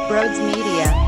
Broads Media.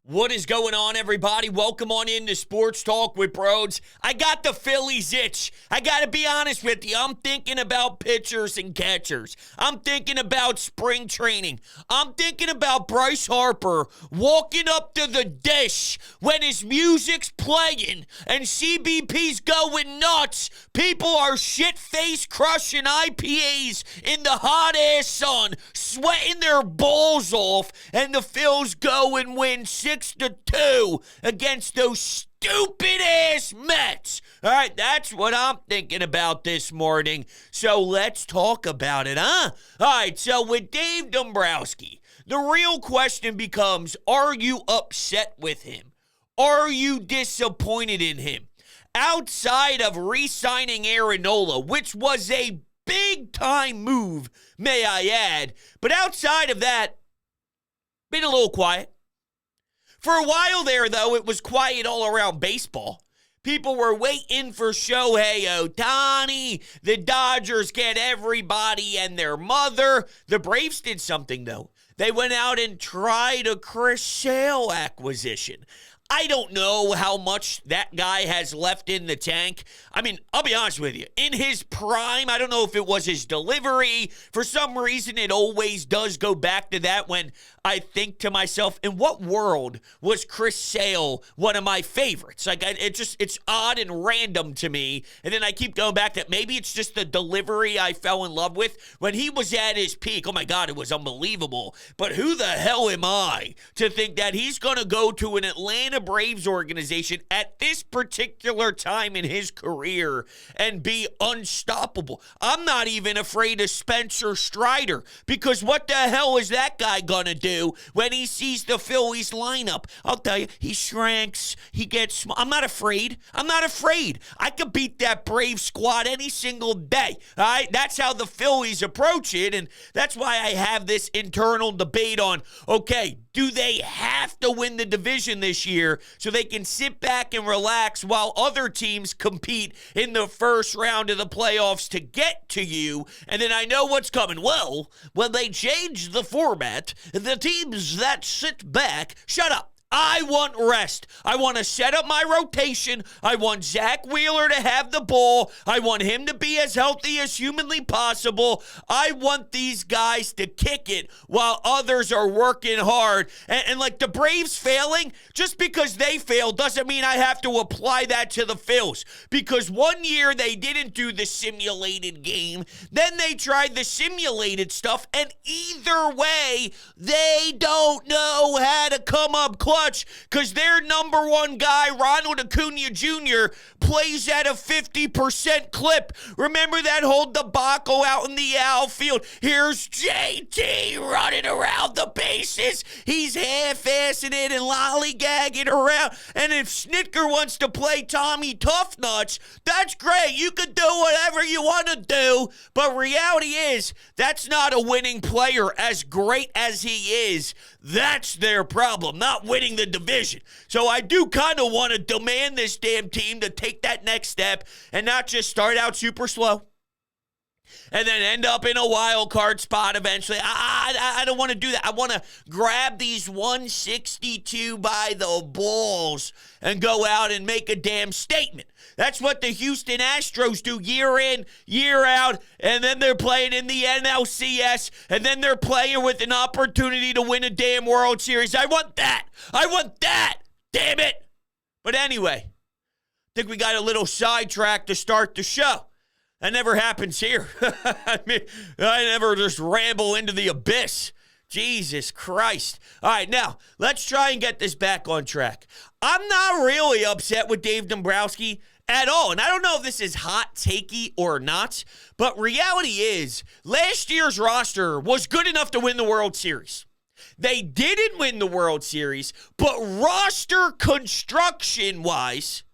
What is going on, everybody? Welcome on into Sports Talk with Broads. I got the Phillies itch. I got to be honest with you. I'm thinking about pitchers and catchers. I'm thinking about spring training. I'm thinking about Bryce Harper walking up to the dish when his music's playing and CBP's going nuts. People are shit-faced crushing IPAs in the hot-ass sun, sweating their balls off, and the Phils go and win 6-2 against those stupid-ass Mets. All right, that's what I'm thinking about this morning. So let's talk about it, huh? All right, so with Dave Dombrowski, the real question becomes, are you upset with him? Are you disappointed in him? Outside of re-signing Aaron Nola, which was a big-time move, may I add, but outside of that, been a little quiet. For a while there, though, it was quiet all around baseball. People were waiting for Shohei Ohtani. The Dodgers get everybody and their mother. The Braves did something, though. They went out and tried a Chris Sale acquisition. I don't know how much that guy has left in the tank. I mean, I'll be honest with you. In his prime, I don't know if it was his delivery. For some reason, it always does go back to that when I think to myself, in what world was Chris Sale one of my favorites? Like, it's odd and random to me. And then I keep going back that maybe it's just the delivery I fell in love with. When he was at his peak, oh my God, it was unbelievable. But who the hell am I to think that he's going to go to an Atlanta Braves organization at this particular time in his career and be unstoppable? I'm not even afraid of Spencer Strider, because what the hell is that guy going to do when he sees the Phillies lineup? I'll tell you, he shrinks, he gets small. I'm not afraid. I could beat that Brave squad any single day. All right, that's how the Phillies approach it, and that's why I have this internal debate on, okay, do they have to win the division this year so they can sit back and relax while other teams compete in the first round of the playoffs to get to you? And then I know what's coming. Well, when they change the format, the teams that sit back, shut up. I want rest. I want to set up my rotation. I want Zach Wheeler to have the ball. I want him to be as healthy as humanly possible. I want these guys to kick it while others are working hard. And like the Braves failing, just because they failed doesn't mean I have to apply that to the Phils. Because one year they didn't do the simulated game. Then they tried the simulated stuff. And either way, they don't know how to come up close, because their number one guy, Ronald Acuna Jr., plays at a 50% clip. Remember that whole debacle out in the outfield? Here's JT running around the bases. He's half-assing it and lollygagging around. And if Snitker wants to play Tommy Toughnuts, that's great. You can do whatever you want to do. But reality is, that's not a winning player. As great as he is, that's their problem, not winning the division. So I do kind of want to demand this damn team to take that next step and not just start out super slow and then end up in a wild card spot eventually. I don't want to do that. I want to grab these 162 by the balls and go out and make a damn statement. That's what the Houston Astros do year in, year out, and then they're playing in the NLCS, and then they're playing with an opportunity to win a damn World Series. I want that. Damn it. But anyway, I think we got a little sidetrack to start the show. That never happens here. I mean, I never just ramble into the abyss. Jesus Christ. All right, now, let's try and get this back on track. I'm not really upset with Dave Dombrowski at all. And I don't know if this is hot takey or not, but reality is, last year's roster was good enough to win the World Series. They didn't win the World Series, but roster construction-wise,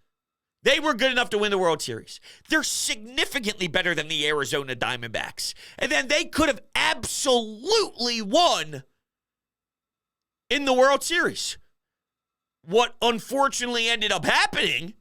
they were good enough to win the World Series. They're significantly better than the Arizona Diamondbacks. And then they could have absolutely won in the World Series. What unfortunately ended up happening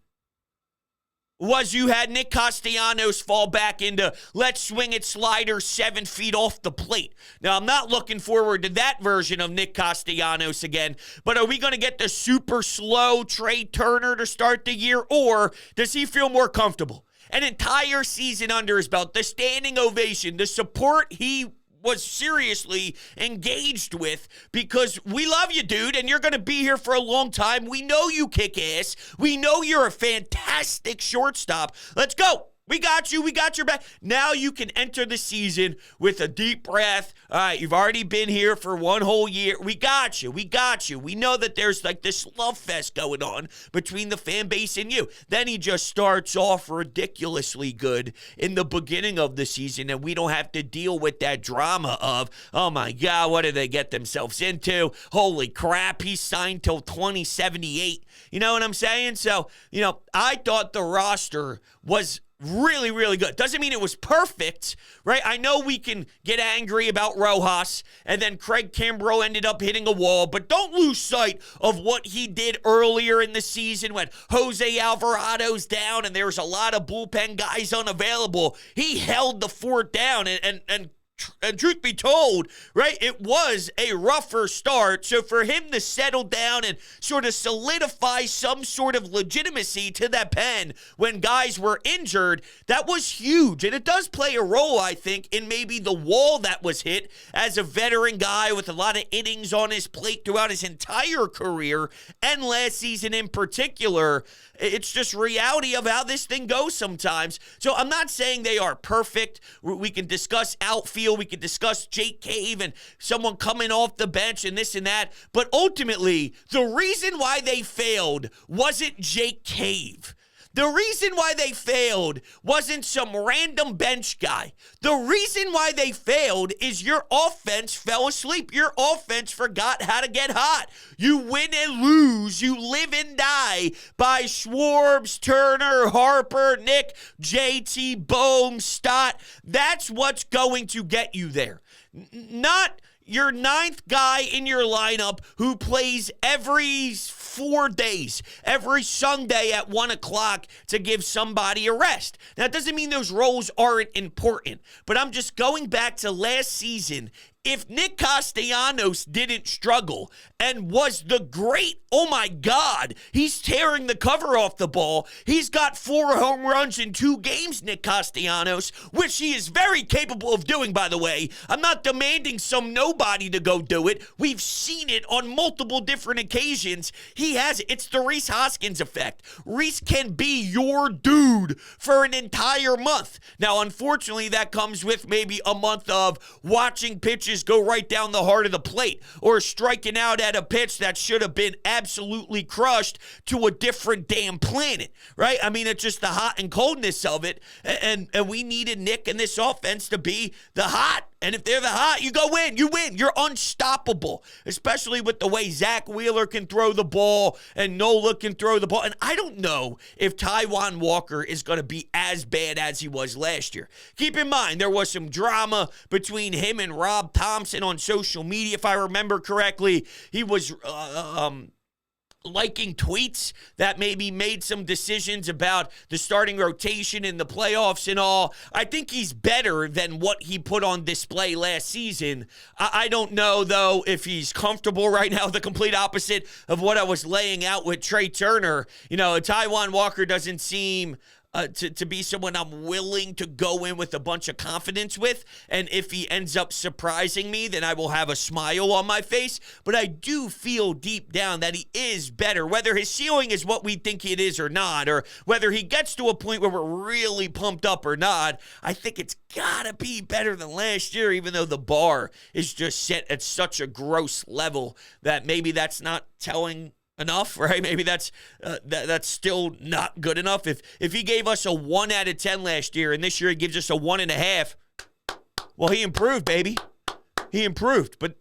was you had Nick Castellanos fall back into let's swing it slider 7 feet off the plate. Now, I'm not looking forward to that version of Nick Castellanos again, but are we going to get the super slow Trey Turner to start the year, or does he feel more comfortable? An entire season under his belt, the standing ovation, the support he was seriously engaged with, because we love you, dude, and you're going to be here for a long time. We know you kick ass. We know you're a fantastic shortstop. Let's go. We got you. We got your back. Now you can enter the season with a deep breath. All right, you've already been here for one whole year. We got you. We got you. We know that there's like this love fest going on between the fan base and you. Then he just starts off ridiculously good in the beginning of the season, and we don't have to deal with that drama of, oh my God, what did they get themselves into? Holy crap, he's signed till 2078. You know what I'm saying? So, I thought the roster was really, really good. Doesn't mean it was perfect, right? I know we can get angry about Rojas, and then Craig Kimbrell ended up hitting a wall, but don't lose sight of what he did earlier in the season when Jose Alvarado's down and there's a lot of bullpen guys unavailable. He held the fort down, and truth be told, right, it was a rougher start. So for him to settle down and sort of solidify some sort of legitimacy to that pen when guys were injured, that was huge. And it does play a role, I think, in maybe the wall that was hit as a veteran guy with a lot of innings on his plate throughout his entire career and last season in particular. It's just reality of how this thing goes sometimes. So I'm not saying they are perfect. We can discuss outfield. We can discuss Jake Cave and someone coming off the bench and this and that. But ultimately, the reason why they failed wasn't Jake Cave. The reason why they failed wasn't some random bench guy. The reason why they failed is your offense fell asleep. Your offense forgot how to get hot. You win and lose. You live and die by Schwartz, Turner, Harper, Nick, JT, Bohm, Stott. That's what's going to get you there. Not your ninth guy in your lineup who plays every 4 days, every Sunday at 1 o'clock to give somebody a rest. Now, it doesn't mean those roles aren't important, but I'm just going back to last season. If Nick Castellanos didn't struggle and was the great, oh my God, he's tearing the cover off the ball. He's got 4 home runs in 2 games, Nick Castellanos, which he is very capable of doing, by the way. I'm not demanding some nobody to go do it. We've seen it on multiple different occasions. He has it. It's the Rhys Hoskins effect. Rhys can be your dude for an entire month. Now, unfortunately, that comes with maybe a month of watching pitches go right down the heart of the plate or striking out at a pitch that should have been absolutely crushed to a different damn planet, right? I mean, it's just the hot and coldness of it, and we needed Nick and this offense to be the hot. And if they're the hot, you go win. You win. You're unstoppable, especially with the way Zach Wheeler can throw the ball and Nola can throw the ball. And I don't know if Taijuan Walker is going to be as bad as he was last year. Keep in mind, there was some drama between him and Rob Thompson on social media, if I remember correctly. He was liking tweets that maybe made some decisions about the starting rotation in the playoffs and all. I think he's better than what he put on display last season. I don't know, though, if he's comfortable right now, the complete opposite of what I was laying out with Trey Turner. Taijuan Walker doesn't seem to be someone I'm willing to go in with a bunch of confidence with. And if he ends up surprising me, then I will have a smile on my face. But I do feel deep down that he is better, whether his ceiling is what we think it is or not, or whether he gets to a point where we're really pumped up or not. I think it's got to be better than last year, even though the bar is just set at such a gross level that maybe that's not telling enough, right? Maybe that's still not good enough. If he gave us a 1 out of 10 last year and this year he gives us a 1.5, well, he improved, baby. he improved. But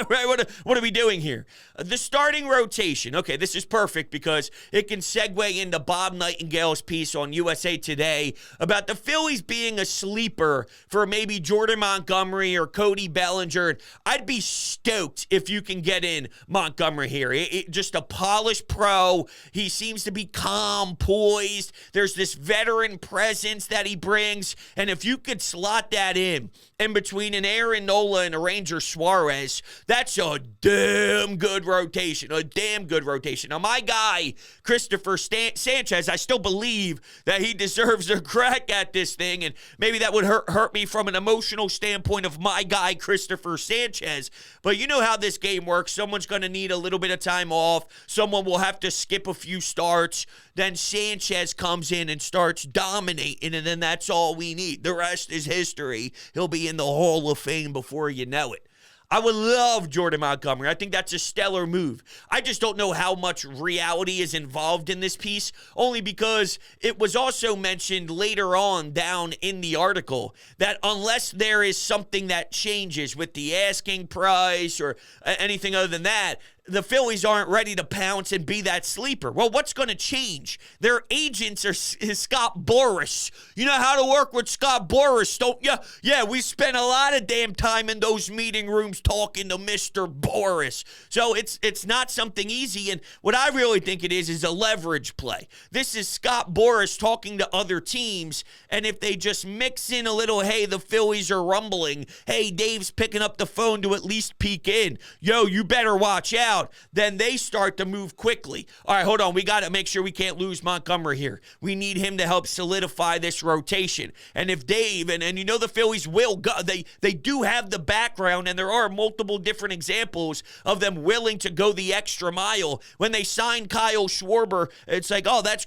right, what are we doing here? The starting rotation. Okay, this is perfect because it can segue into Bob Nightingale's piece on USA Today about the Phillies being a sleeper for maybe Jordan Montgomery or Cody Bellinger. I'd be stoked if you can get in Montgomery here. Just a polished pro. He seems to be calm, poised. There's this veteran presence that he brings. And if you could slot that in between an Aaron Nola and a Ranger Suarez, that's a damn good rotation. A damn good rotation. Now, my guy, Christopher Sanchez, I still believe that he deserves a crack at this thing, and maybe that would hurt me from an emotional standpoint of my guy, Christopher Sanchez. But you know how this game works. Someone's going to need a little bit of time off. Someone will have to skip a few starts. Then Sanchez comes in and starts dominating, and then that's all we need. The rest is history. He'll be in the Hall of Fame before you know it. I would love Jordan Montgomery. I think that's a stellar move. I just don't know how much reality is involved in this piece, only because it was also mentioned later on down in the article that unless there is something that changes with the asking price or anything other than that, the Phillies aren't ready to pounce and be that sleeper. Well, what's going to change? Their agents is Scott Boras. You know how to work with Scott Boras, don't you? Yeah, we spent a lot of damn time in those meeting rooms talking to Mr. Boras. So it's not something easy, and what I really think it is a leverage play. This is Scott Boras talking to other teams, and if they just mix in a little, hey, the Phillies are rumbling, hey, Dave's picking up the phone to at least peek in, yo, you better watch out, then they start to move quickly. All right, hold on. We got to make sure we can't lose Montgomery here. We need him to help solidify this rotation. And if Dave, and you know the Phillies will go, they do have the background, and there are multiple different examples of them willing to go the extra mile. When they signed Kyle Schwarber, it's like, oh, that's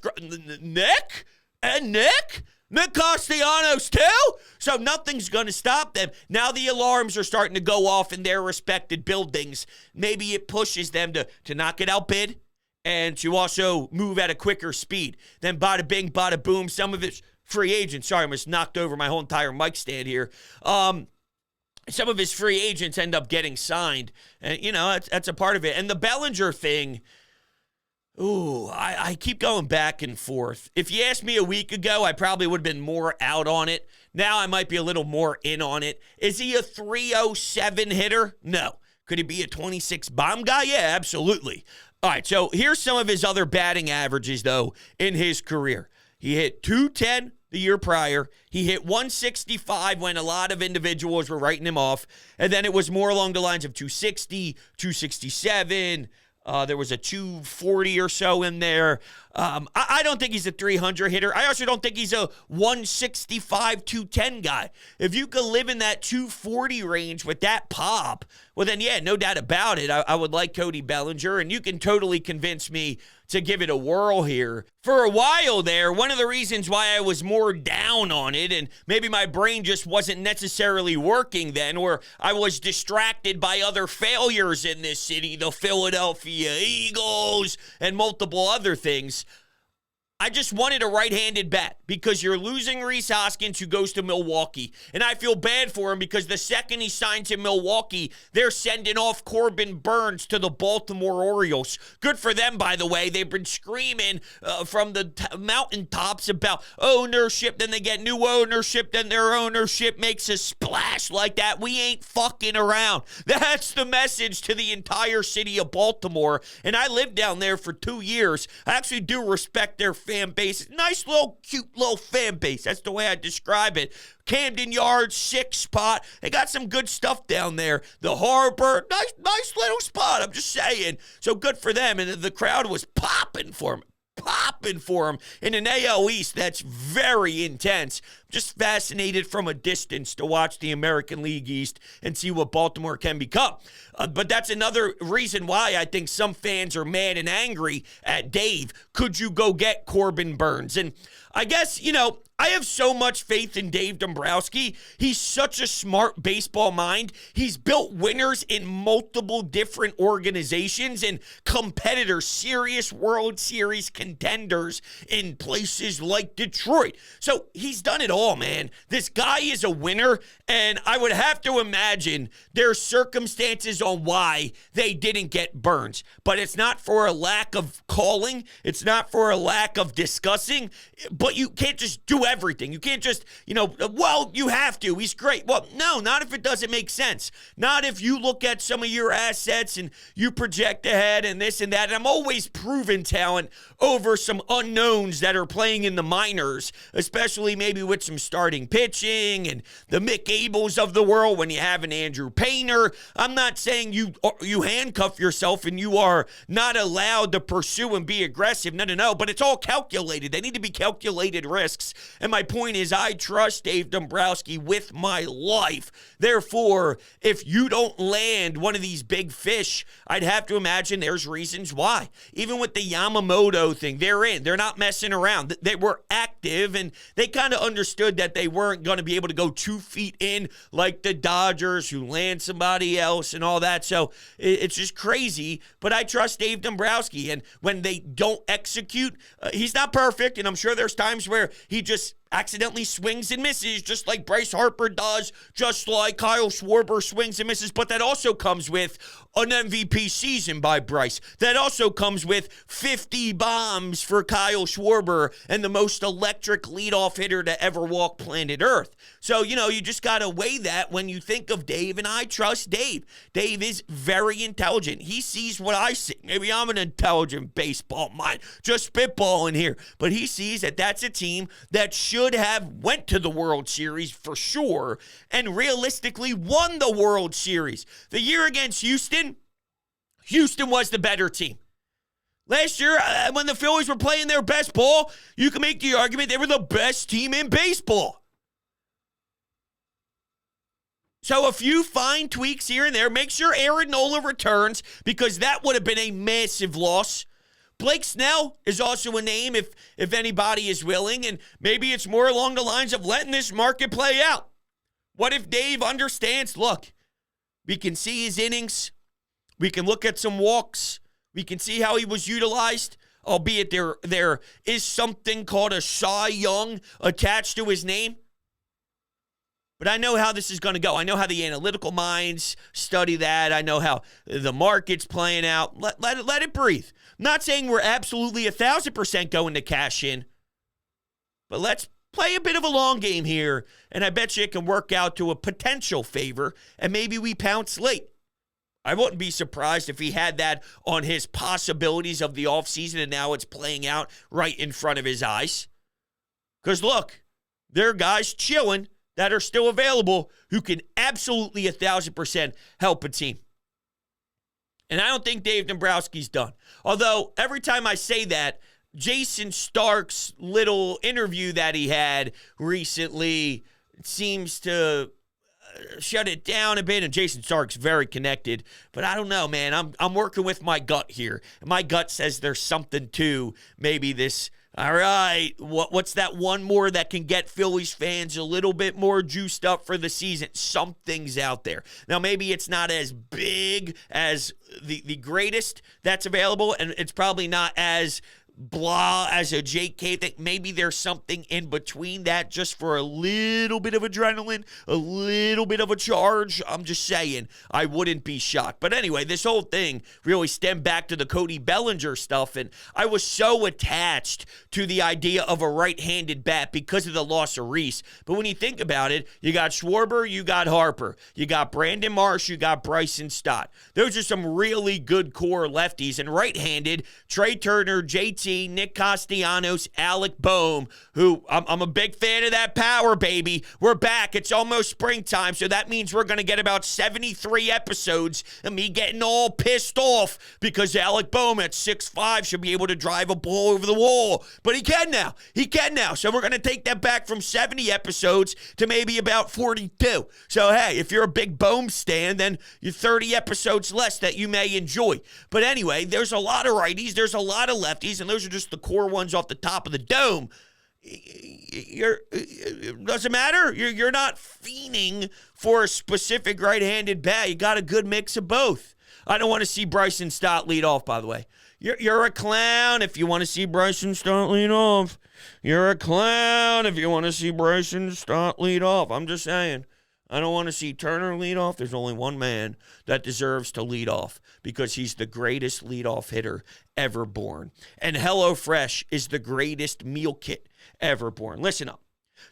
Nick? And Nick? Nick Castellanos too? So nothing's going to stop them. Now the alarms are starting to go off in their respected buildings. Maybe it pushes them to not get outbid and to also move at a quicker speed. Then bada bing, bada boom, some of it's free agents. Sorry, I almost knocked over my whole entire mic stand here. Some of his free agents end up getting signed. And, you know, that's a part of it. And the Bellinger thing, ooh, I keep going back and forth. If you asked me a week ago, I probably would have been more out on it. Now I might be a little more in on it. Is he a 307 hitter? No. Could he be a 26 bomb guy? Yeah, absolutely. All right, so here's some of his other batting averages, though, in his career. He hit 210 the year prior. He hit 165 when a lot of individuals were writing him off. And then it was more along the lines of 260, 267. There was a 240 or so in there. I don't think he's a 300 hitter. I also don't think he's a 165, 210 guy. If you could live in that 240 range with that pop, well then, yeah, no doubt about it. I would like Cody Bellinger, and you can totally convince me to give it a whirl here. For a while there, one of the reasons why I was more down on it, and maybe my brain just wasn't necessarily working then, or I was distracted by other failures in this city, the Philadelphia Eagles, and multiple other things, I just wanted a right-handed bat because you're losing Rhys Hoskins, who goes to Milwaukee. And I feel bad for him because the second he signs to Milwaukee, they're sending off Corbin Burns to the Baltimore Orioles. Good for them, by the way. They've been screaming from the mountaintops about ownership. Then they get new ownership. Then their ownership makes a splash like that. We ain't fucking around. That's the message to the entire city of Baltimore. And I lived down there for 2 years. I actually do respect their fan base. Nice little, cute little fan base. That's the way I describe it. Camden Yards, 6 spot. They got some good stuff down there. The harbor, nice little spot. I'm just saying. So good for them. And the crowd was popping for him. In an AL East that's very intense. Just fascinated from a distance to watch the American League East and see what Baltimore can become. But that's another reason why I think some fans are mad and angry at Dave. Could you go get Corbin Burns? And I guess, I have so much faith in Dave Dombrowski. He's such a smart baseball mind. He's built winners in multiple different organizations and competitors, serious World Series contenders in places like Detroit. So he's done it all, man. This guy is a winner, and I would have to imagine there's circumstances on why they didn't get Burns. But it's not for a lack of calling. It's not for a lack of discussing. But you can't just do everything. You can't just, well, you have to. He's great. Well, no, not if it doesn't make sense. Not if you look at some of your assets and you project ahead and this and that. And I'm always proving talent over some unknowns that are playing in the minors, especially maybe with some starting pitching and the Mick Abels of the world when you have an Andrew Painter. I'm not saying you handcuff yourself and you are not allowed to pursue and be aggressive. No. But it's all calculated. They need to be calculated risks. And my point is, I trust Dave Dombrowski with my life. Therefore, if you don't land one of these big fish, I'd have to imagine there's reasons why. Even with the Yamamoto thing, they're in. They're not messing around. They were active, and they kind of understood that they weren't going to be able to go 2 feet in like the Dodgers, who land somebody else and all that. So it's just crazy. But I trust Dave Dombrowski. And when they don't execute, he's not perfect, and I'm sure there's times where he just accidentally swings and misses, just like Bryce Harper does, just like Kyle Schwarber swings and misses. But that also comes with an MVP season by Bryce. That also comes with 50 bombs for Kyle Schwarber and the most electric leadoff hitter to ever walk planet Earth. So, you just got to weigh that when you think of Dave, and I trust Dave. Dave is very intelligent. He sees what I see. Maybe I'm an intelligent baseball mind, just spitballing here. But he sees that that's a team that should have went to the World Series for sure and realistically won the World Series. The year against Houston was the better team. Last year, when the Phillies were playing their best ball, you can make the argument they were the best team in baseball. So a few fine tweaks here and there. Make sure Aaron Nola returns, because that would have been a massive loss. Blake Snell is also a name if anybody is willing, and maybe it's more along the lines of letting this market play out. What if Dave understands, look, we can see his innings, we can look at some walks, we can see how he was utilized, albeit there is something called a Cy Young attached to his name. But I know how this is going to go. I know how the analytical minds study that. I know how the market's playing out. Let it breathe. I'm not saying we're absolutely 1,000% going to cash in, but let's play a bit of a long game here, and I bet you it can work out to a potential favor, and maybe we pounce late. I wouldn't be surprised if he had that on his possibilities of the offseason, and now it's playing out right in front of his eyes. Because look, there are guys chilling that are still available who can absolutely 1,000% help a team. And I don't think Dave Dombrowski's done. Although every time I say that, Jason Stark's little interview that he had recently seems to shut it down a bit, and Jason Stark's very connected. But I don't know, man. I'm working with my gut here. And my gut says there's something to maybe this. All right, what's that one more that can get Phillies fans a little bit more juiced up for the season? Something's out there. Now, maybe it's not as big as the greatest that's available, and it's probably not as blah as a JK thing. Maybe there's something in between that just for a little bit of adrenaline, a little bit of a charge. I'm just saying, I wouldn't be shocked. But anyway, this whole thing really stemmed back to the Cody Bellinger stuff, and I was so attached to the idea of a right-handed bat because of the loss of Reese. But when you think about it, you got Schwarber, you got Harper, you got Brandon Marsh, you got Bryson Stott. Those are some really good core lefties. And right-handed, Trey Turner, JT, Nick Castellanos, Alec Boehm, who I'm a big fan of that power, baby. We're back. It's almost springtime, so that means we're going to get about 73 episodes of me getting all pissed off because Alec Boehm at 6'5" should be able to drive a ball over the wall. But he can now. He can now. So we're going to take that back from 70 episodes to maybe about 42. So, hey, if you're a big Boehm stan, then you're 30 episodes less that you may enjoy. But anyway, there's a lot of righties, there's a lot of lefties, and those are just the core ones off the top of the dome. it doesn't matter. You're not fiending for a specific right-handed bat. You got a good mix of both. I don't want to see Bryson Stott lead off, by the way. You're a clown if you want to see Bryson Stott lead off. You're a clown if you want to see Bryson Stott lead off. I'm just saying. I don't want to see Turner lead off. There's only one man that deserves to lead off because he's the greatest leadoff hitter ever born. And HelloFresh is the greatest meal kit ever born. Listen up.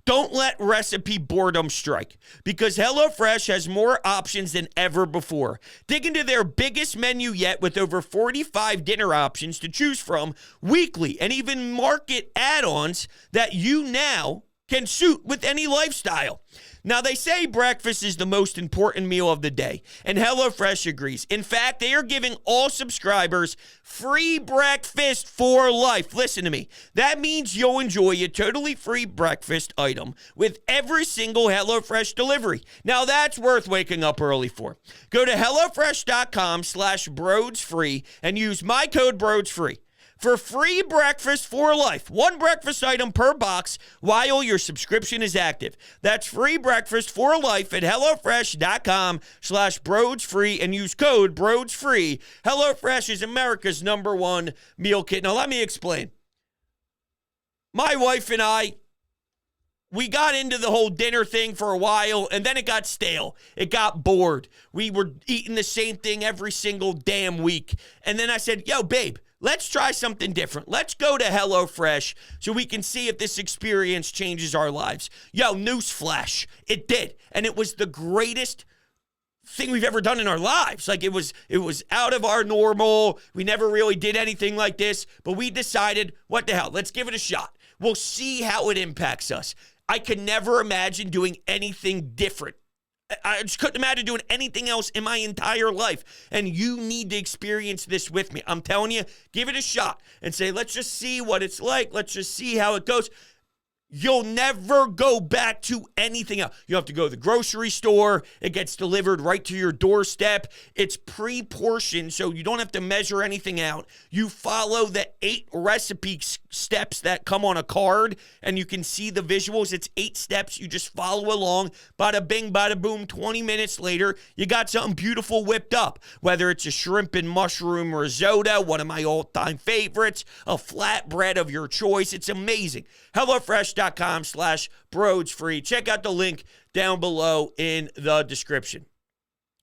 Don't let recipe boredom strike because HelloFresh has more options than ever before. Dig into their biggest menu yet with over 45 dinner options to choose from weekly and even market add-ons that you now can suit with any lifestyle. Now, they say breakfast is the most important meal of the day, and HelloFresh agrees. In fact, they are giving all subscribers free breakfast for life. Listen to me. That means you'll enjoy a totally free breakfast item with every single HelloFresh delivery. Now, that's worth waking up early for. Go to HelloFresh.com/BroadsFree and use my code BroadsFree for free breakfast for life. One breakfast item per box while your subscription is active. That's free breakfast for life at HelloFresh.com/BroadsFree and use code BroadsFree. HelloFresh is America's #1 meal kit. Now, let me explain. My wife and I, we got into the whole dinner thing for a while, and then it got stale. It got bored. We were eating the same thing every single damn week. And then I said, yo, babe, let's try something different. Let's go to HelloFresh so we can see if this experience changes our lives. Yo, newsflash, it did. And it was the greatest thing we've ever done in our lives. Like it was out of our normal. We never really did anything like this, but we decided, what the hell, let's give it a shot. We'll see how it impacts us. I could never imagine doing anything different. I just couldn't imagine doing anything else in my entire life. And you need to experience this with me. I'm telling you, give it a shot and say, let's just see what it's like. Let's just see how it goes. You'll never go back to anything else. You have to go to the grocery store. It gets delivered right to your doorstep. It's pre-portioned, so you don't have to measure anything out. You follow the 8 recipe steps that come on a card, and you can see the visuals. It's 8 steps. You just follow along. Bada bing, bada boom. 20 minutes later, you got something beautiful whipped up. Whether it's a shrimp and mushroom risotto, one of my all-time favorites, a flatbread of your choice. It's amazing. HelloFresh.com/BroadsFree. Check out the link down below in the description.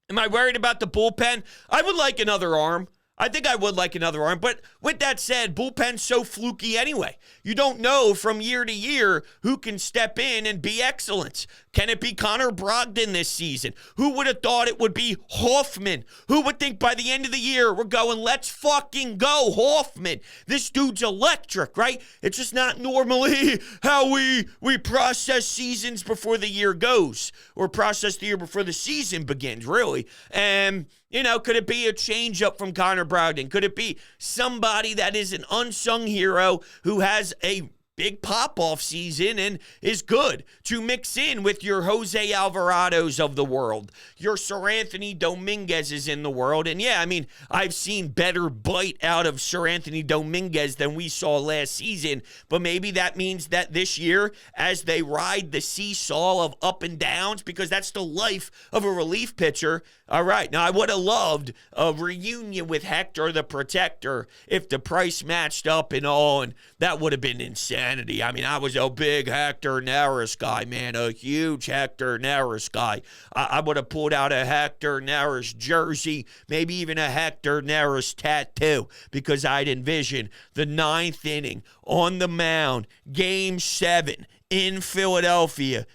Am I worried about the bullpen? I would like another arm. I think I would like another arm. But with that said, bullpen's so fluky anyway. You don't know from year to year who can step in and be excellent. Can it be Connor Brogdon this season? Who would have thought it would be Hoffman? Who would think by the end of the year we're going, let's fucking go, Hoffman. This dude's electric, right? It's just not normally how we process seasons before the year goes, or process the year before the season begins, really. And you know, could it be a change up from Connor Brogdon? Could it be somebody that is an unsung hero who has a big pop-off season and is good to mix in with your Jose Alvarados of the world, your Sir Anthony Dominguez's in the world? And yeah, I mean, I've seen better bite out of Sir Anthony Dominguez than we saw last season, but maybe that means that this year, as they ride the seesaw of up and downs, because that's the life of a relief pitcher. All right, now I would have loved a reunion with Hector the Protector if the price matched up and all, and that would have been insanity. I mean, I was a big Hector Neris guy, man, a huge Hector Neris guy. I would have pulled out a Hector Neris jersey, maybe even a Hector Neris tattoo, because I'd envision the 9th inning on the mound, Game 7 in Philadelphia.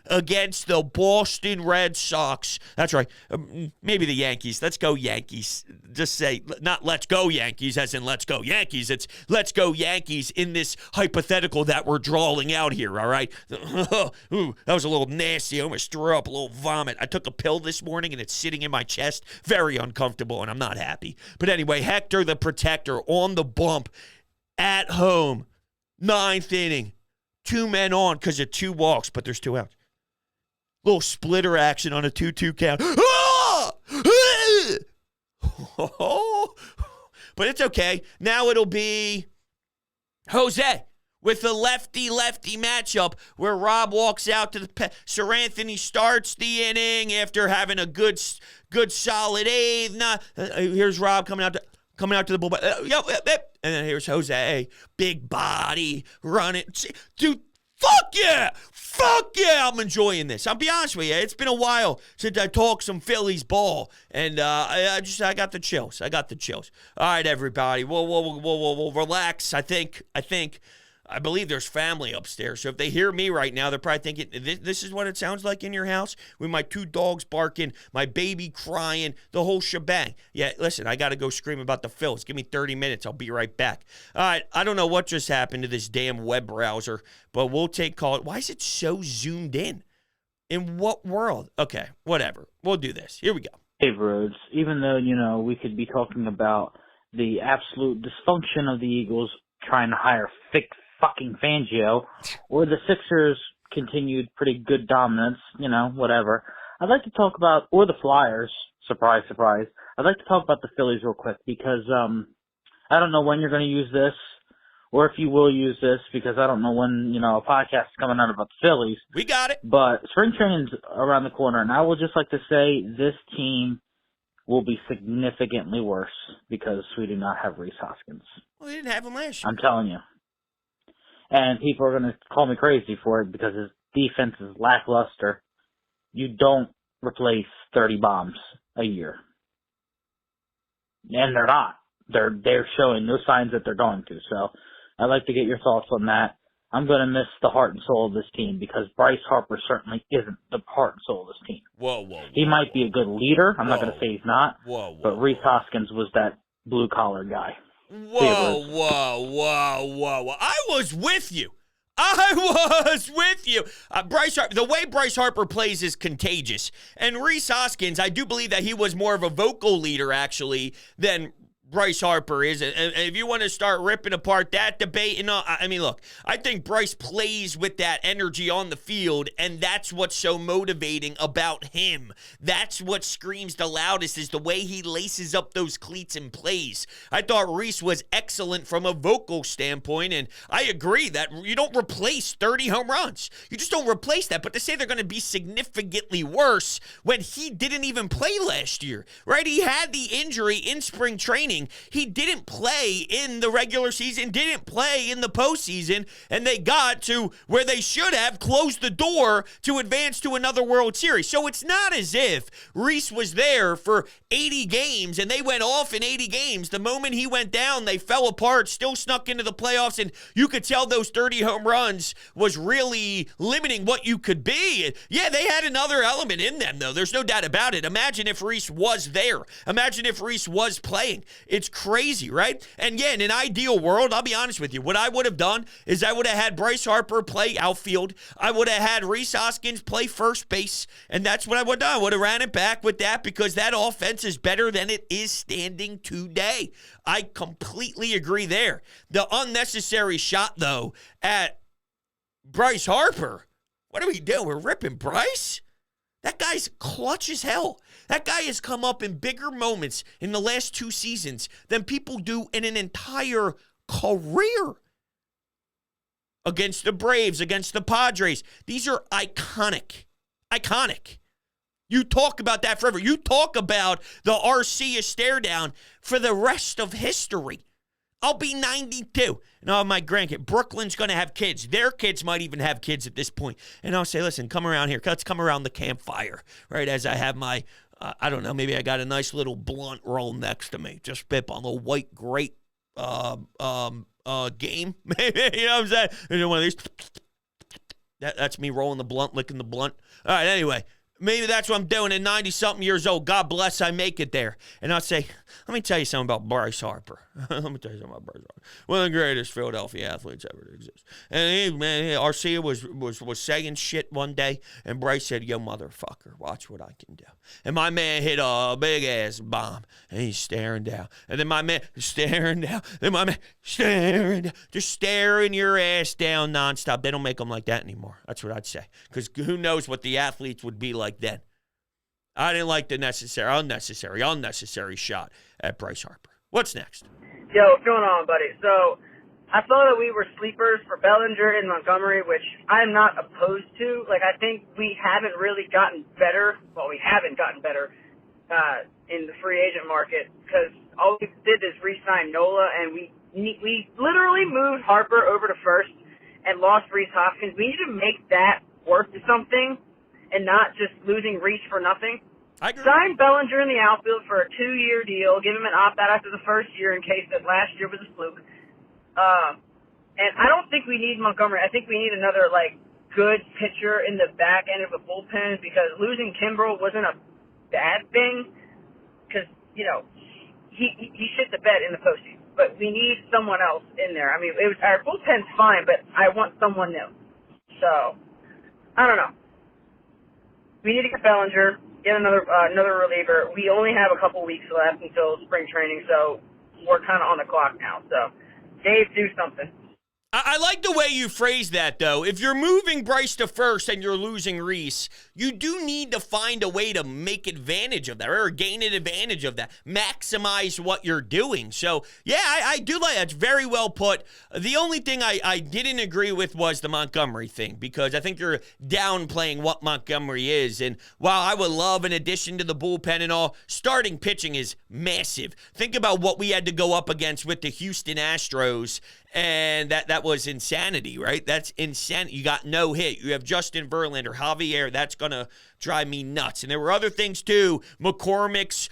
Against the Boston Red Sox. That's right. Maybe the Yankees. Let's go Yankees. Just say, not let's go Yankees as in let's go Yankees. It's let's go Yankees in this hypothetical that we're drawing out here, all right? Ooh, that was a little nasty. I almost threw up a little vomit. I took a pill this morning, and it's sitting in my chest. Very uncomfortable, and I'm not happy. But anyway, Hector the Protector on the bump at home. 9th inning. 2 men on because of 2 walks, but there's 2 outs. Little splitter action on a 2-2 count. But it's okay. Now it'll be Jose with a lefty-lefty matchup where Rob walks out to the Sir Anthony starts the inning after having a good solid eighth. Here's Rob coming out to the bullpen. And then here's Jose, big body, running. Dude, fuck yeah! I'm enjoying this. I'll be honest with you. It's been a while since I talked some Phillies ball, and I got the chills. All right, everybody. We'll relax. I believe there's family upstairs, so if they hear me right now, they're probably thinking, this is what it sounds like in your house? With my 2 dogs barking, my baby crying, the whole shebang. Yeah, listen, I got to go scream about the Phils. Give me 30 minutes. I'll be right back. All right, I don't know what just happened to this damn web browser, but we'll take call. Why is it so zoomed in? In what world? Okay, whatever. We'll do this. Here we go. Hey, Rhodes, even though, we could be talking about the absolute dysfunction of the Eagles trying to hire fucking Fangio, or the Sixers continued pretty good dominance, whatever. I'd like to talk about, or the Flyers, surprise, surprise. I'd like to talk about the Phillies real quick because I don't know when you're going to use this, or if you will use this, because I don't know when, a podcast is coming out about the Phillies. We got it. But spring training's around the corner, and I would just like to say this team will be significantly worse because we do not have Rhys Hoskins. Well, they didn't have him last year. I'm telling you. And people are going to call me crazy for it because his defense is lackluster. You don't replace 30 bombs a year. And they're not. They're showing no signs that they're going to. So I'd like to get your thoughts on that. I'm going to miss the heart and soul of this team because Bryce Harper certainly isn't the heart and soul of this team. Whoa. He might be a good leader. I'm not going to say he's not. Whoa. But Rhys Hoskins was that blue-collar guy. Whoa. I was with you. Bryce Harper, the way Bryce Harper plays is contagious. And Rhys Hoskins, I do believe that he was more of a vocal leader, actually, than Bryce Harper is. And if you want to start ripping apart that debate, look, I think Bryce plays with that energy on the field, and that's what's so motivating about him. That's what screams the loudest is the way he laces up those cleats and plays. I thought Rhys was excellent from a vocal standpoint, and I agree that you don't replace 30 home runs. You just don't replace that. But to say they're going to be significantly worse when he didn't even play last year, right? He had the injury in spring training. He didn't play in the regular season, didn't play in the postseason, and they got to where they should have closed the door to advance to another World Series. So it's not as if Rhys was there for 80 games and they went off in 80 games. The moment he went down, they fell apart, still snuck into the playoffs, and you could tell those 30 home runs was really limiting what you could be. Yeah, they had another element in them, though. There's no doubt about it. Imagine if Rhys was there. Imagine if Rhys was playing. It's crazy, right? And yeah, in an ideal world, I'll be honest with you, what I would have done is I would have had Bryce Harper play outfield. I would have had Rhys Hoskins play first base, and that's what I would have done. I would have ran it back with that because that offense is better than it is standing today. I completely agree there. The unnecessary shot, though, at Bryce Harper, what are we doing? We're ripping Bryce? That guy's clutch as hell. That guy has come up in bigger moments in the last 2 seasons than people do in an entire career. Against the Braves, against the Padres. These are iconic. Iconic. You talk about that forever. You talk about the Arcia stare down for the rest of history. I'll be 92. And I'll have my grandkid. Brooklyn's going to have kids. Their kids might even have kids at this point. And I'll say, listen, come around here. Let's come around the campfire, right? As I have my, I don't know, maybe I got a nice little blunt roll next to me. Just spit on the white grape game. You know what I'm saying? And one of these. That's me rolling the blunt, licking the blunt. All right, anyway. Maybe that's what I'm doing at 90-something years old. God bless I make it there. And I'll say, let me tell you something about Bryce Harper. One of the greatest Philadelphia athletes ever to exist. And Arcia was saying shit one day, and Bryce said, yo, motherfucker, watch what I can do. And my man hit a big-ass bomb, and he's staring down. And then my man staring down. Then my man staring down. Just staring your ass down nonstop. They don't make them like that anymore. That's what I'd say. Because who knows what the athletes would be like then. I didn't like the unnecessary shot at Bryce Harper. What's next? Yo, what's going on, buddy? So, I thought that we were sleepers for Bellinger and Montgomery, which I'm not opposed to. Like, I think we haven't really gotten better. Well, we haven't gotten better in the free agent market because all we did is re-sign Nola, and we literally moved Harper over to first and lost Rhys Hoskins. We need to make that worth something and not just losing Rhys for nothing. I agree. Sign Bellinger in the outfield for a 2-year deal. Give him an opt-out after the first year in case that last year was a fluke. And I don't think we need Montgomery. I think we need another, good pitcher in the back end of the bullpen because losing Kimbrel wasn't a bad thing because, he shit the bed in the postseason. But we need someone else in there. I mean, our bullpen's fine, but I want someone new. So, I don't know. We need to get Bellinger, get another reliever. We only have a couple weeks left until spring training, so we're kind of on the clock now. So, Dave, do something. I like the way you phrase that, though. If you're moving Bryce to first and you're losing Rhys, you do need to find a way to make advantage of that or gain an advantage of that. Maximize what you're doing. So, yeah, I do like that. It's very well put. The only thing I didn't agree with was the Montgomery thing because I think you're downplaying what Montgomery is. And while I would love an addition to the bullpen and all, starting pitching is massive. Think about what we had to go up against with the Houston Astros. And that was insanity, right? That's insanity. You got no hit. You have Justin Verlander, Javier. That's going to drive me nuts. And there were other things, too. McCormick's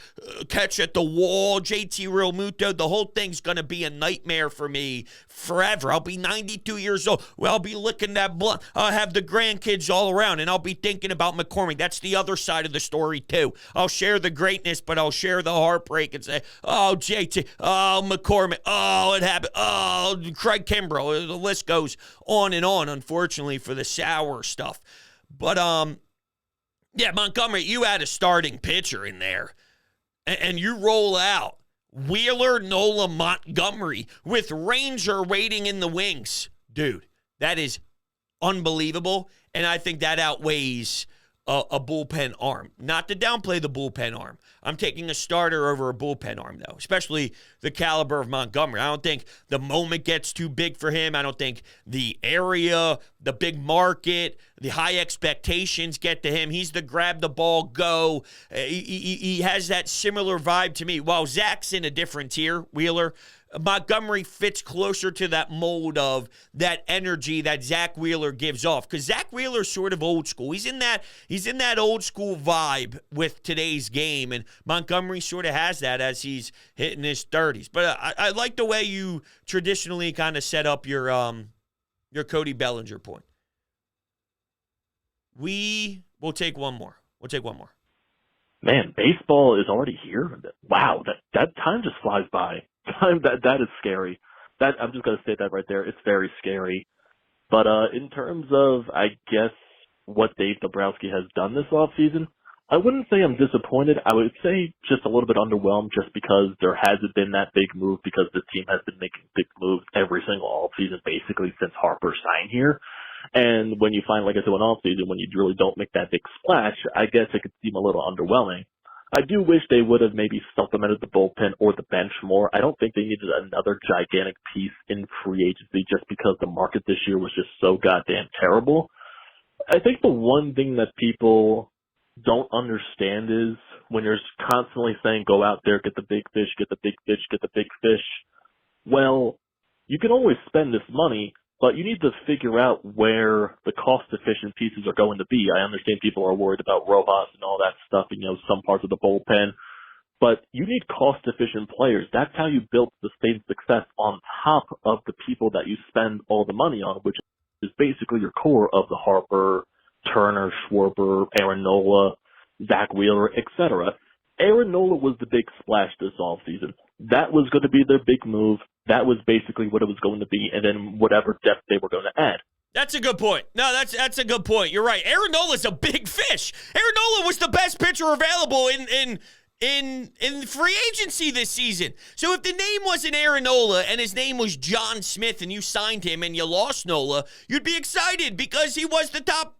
catch at the wall, JT Realmuto. The whole thing's going to be a nightmare for me forever. I'll be 92 years old. Well, I'll be licking that blunt. I'll have the grandkids all around, and I'll be thinking about McCormick. That's the other side of the story, too. I'll share the greatness, but I'll share the heartbreak and say, oh, JT, oh, McCormick, oh, it happened, oh, Craig Kimbrel. The list goes on and on, unfortunately, for the sour stuff. But, yeah, Montgomery, you had a starting pitcher in there, and you roll out Wheeler, Nola, Montgomery with Ranger waiting in the wings. Dude, that is unbelievable, and I think that outweighs a bullpen arm. Not to downplay the bullpen arm. I'm taking a starter over a bullpen arm, though, especially the caliber of Montgomery. I don't think the moment gets too big for him. I don't think the area, the big market, the high expectations get to him. He's the grab the ball, go. He has that similar vibe to me. While Zach's in a different tier, Wheeler, Montgomery fits closer to that mold of that energy that Zach Wheeler gives off. Because Zach Wheeler's sort of old school. He's in that old school vibe with today's game, and Montgomery sort of has that as he's hitting his 30s. But I like the way you traditionally kind of set up your Cody Bellinger point. We will take one more. Man, baseball is already here. Wow, that time just flies by. That is scary. I'm just gonna say that right there. It's very scary. But in terms of, I guess, what Dave Dombrowski has done this offseason, I wouldn't say I'm disappointed. I would say just a little bit underwhelmed just because there hasn't been that big move because the team has been making big moves every single offseason basically since Harper signed here. And when you find, like I said, an offseason, when you really don't make that big splash, I guess it could seem a little underwhelming. I do wish they would have maybe supplemented the bullpen or the bench more. I don't think they needed another gigantic piece in free agency just because the market this year was just so goddamn terrible. I think the one thing that people don't understand is when you're constantly saying, go out there, get the big fish, get the big fish, get the big fish. Well, you can always spend this money, but you need to figure out where the cost-efficient pieces are going to be. I understand people are worried about Rojas and all that stuff, and, some parts of the bullpen. But you need cost-efficient players. That's how you build sustained success on top of the people that you spend all the money on, which is basically your core of the Harper, Turner, Schwarber, Aaron Nola, Zach Wheeler, etc. Aaron Nola was the big splash this offseason. That was going to be their big move. That was basically what it was going to be, and then whatever depth they were going to add. That's a good point. No, that's a good point. You're right. Aaron Nola's a big fish. Aaron Nola was the best pitcher available in free agency this season. So if the name wasn't Aaron Nola and his name was John Smith and you signed him and you lost Nola, you'd be excited because he was the top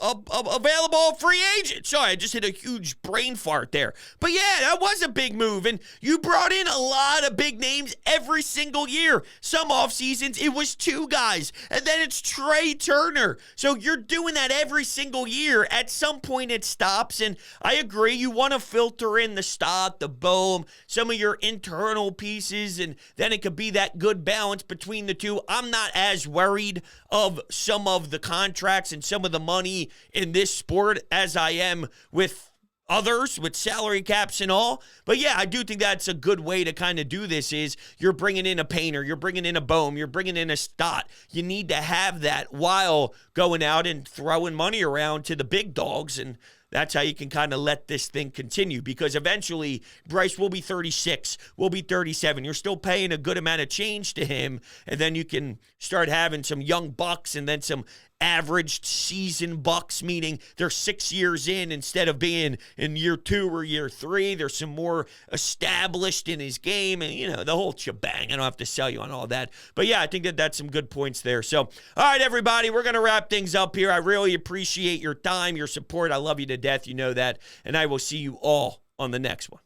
available free agent. Sorry, I just hit a huge brain fart there. But yeah, that was a big move, and you brought in a lot of big names every single year. Some off seasons, it was 2 guys, and then it's Trey Turner. So you're doing that every single year. At some point, it stops, and I agree, you want to filter in the stock, the boom, some of your internal pieces, and then it could be that good balance between the two. I'm not as worried of some of the contracts and some of the money in this sport as I am with others, with salary caps and all. But yeah, I do think that's a good way to kind of do this is you're bringing in a Painter, you're bringing in a Bohm, you're bringing in a Stott. You need to have that while going out and throwing money around to the big dogs, and that's how you can kind of let this thing continue, because eventually Bryce will be 36, will be 37. You're still paying a good amount of change to him, and then you can start having some young bucks and then some averaged season bucks, meaning they're 6 years in instead of being in year 2 or year 3. There's some more established in his game, and, you know, the whole shebang. I don't have to sell you on all that. But, yeah, I think that's some good points there. So, all right, everybody, we're going to wrap things up here. I really appreciate your time, your support. I love you to death. You know that. And I will see you all on the next one.